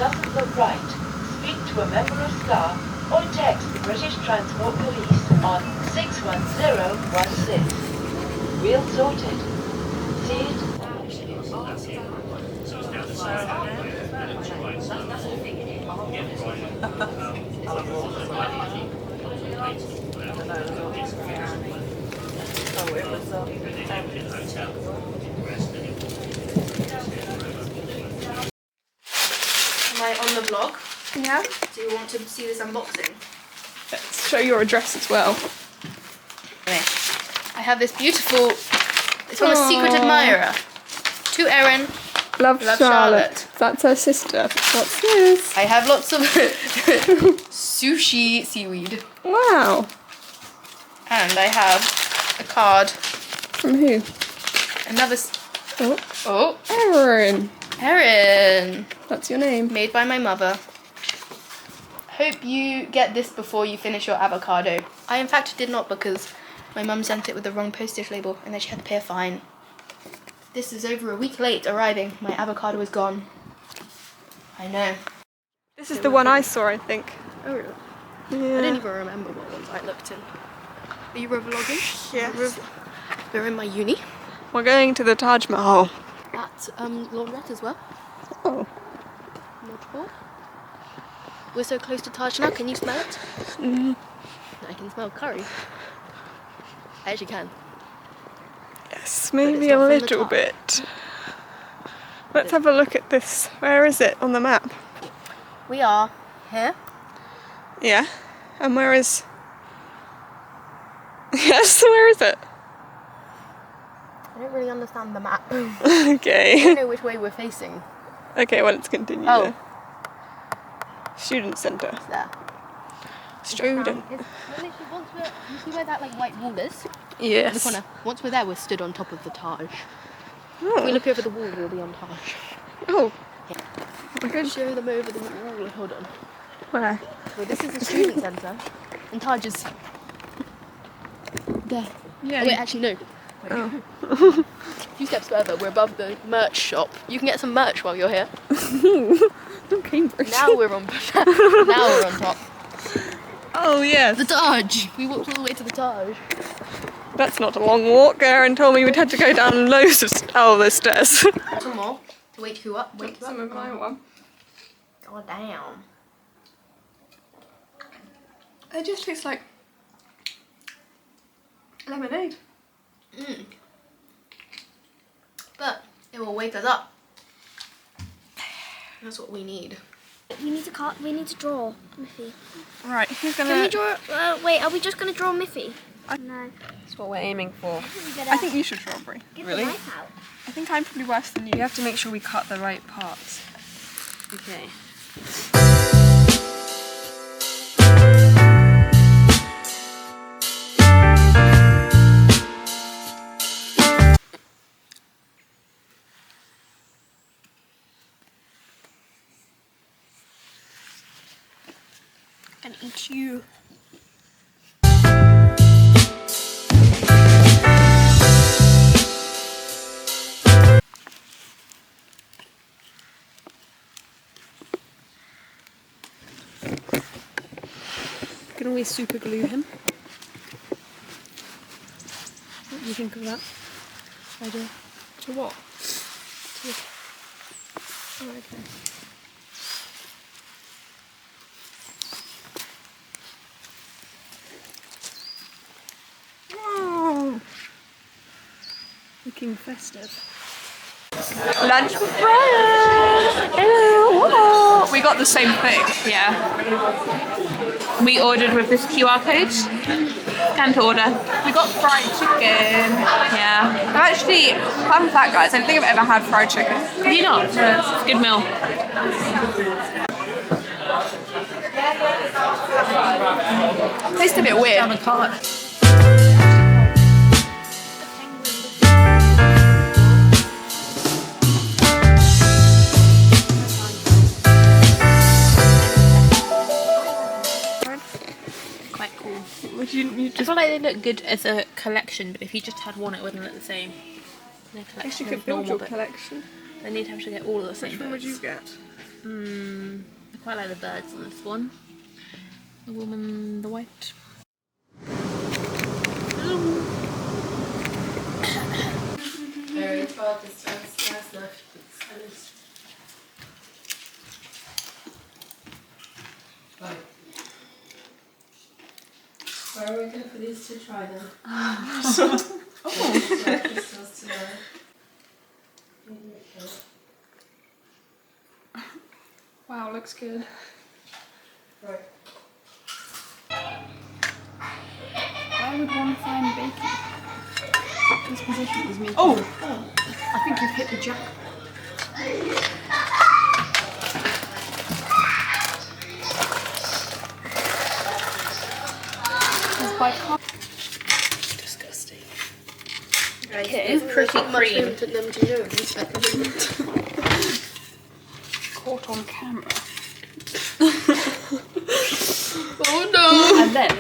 doesn't look right, speak to a member of staff or text the British Transport Police on 61016. We'll sort it. See it? Am I on the vlog? Yeah. Do you want to see this unboxing? Let's show your address as well. Anyway, I have this beautiful, it's from a secret admirer. To Erin. Love Love Charlotte. That's her sister. What's this? I have lots of sushi seaweed. Wow. And I have a card. From who? Another. Oh. Erin. Erin. That's your name. Made by my mother. Hope you get this before you finish your avocado. I in fact did not, because my mum sent it with the wrong postage label and then she had to pay a fine. This is over a week late arriving. My avocado is gone. I know. This is the one I saw, I think. Oh really? Yeah. I didn't even remember what ones I looked in. Are you vlogging? Yes. We're in my uni. We're going to the Taj Mahal. At laundrette as well. Oh. Multiple. We're so close to Taj now, can you smell it? I can smell curry. I actually can. Yes, maybe not a from the little top. bit. Let's have a look at this. Where is it on the map? We are here. Yeah. And where is... Yes, where is it? I don't really understand the map. I Okay. don't know which way we're facing. Okay, well, let's continue. Oh. Then. Student centre. It's there. Student. You see where that like white wall is? In the Yes. corner. Once we're there, we're stood on top of the Taj. Oh. If we look over the wall, we'll be on Taj. Oh. Yeah. We're good. Show them over the wall. Hold on. Where? Well, this is the student centre, and Taj is there. Yeah. Oh, wait, actually no. Oh. A few steps further, we're above the merch shop. You can get some merch while you're here. Not Cambridge. Now we're on. Now we're on top. Oh yes. The Taj. We walked all the way to the Taj. That's not a long walk. Erin told me we'd had to go down loads of there's stairs. Some more to wake you up. Wake you Some up. of my one. Oh damn. It just tastes like lemonade. But it will wake us up. That's what we need. We need to draw Miffy. Right, who's gonna... Can we draw? Wait, are we just gonna draw Miffy? No. That's what we're aiming for. I think you should draw Brie. Get really? the knife out. I think I'm probably worse than you. We have to make sure we cut the right parts. Okay. And eat you. You can always super glue him. What do you think of that idea? To what? Oh, okay. Wow. Looking festive. Lunch with Brian! Hello! We got the same thing. Yeah. We ordered with this QR code. Scan to order. We got fried chicken. Yeah. Actually, fun fact guys, I don't think I've ever had fried chicken. Have you not? It's a good meal. Tastes a bit weird. On a cart. Quite cool. Would you I just... feel like they look good as a collection, but if you just had one, it wouldn't look the same. Their I guess you collection could is build normal, your but collection. then you'd have to get all of the same Which one would you bits. get? Quite like the birds on this one. The woman, the white. Very far distance, left. Right. Where are we going for these to try then? Wow, looks good. Right. Where would one find bacon? This position is making. Oh! I think you've hit the jackpot. Disgusting. Okay, it's pretty cream. For them to know this Caught on camera. Oh no! And then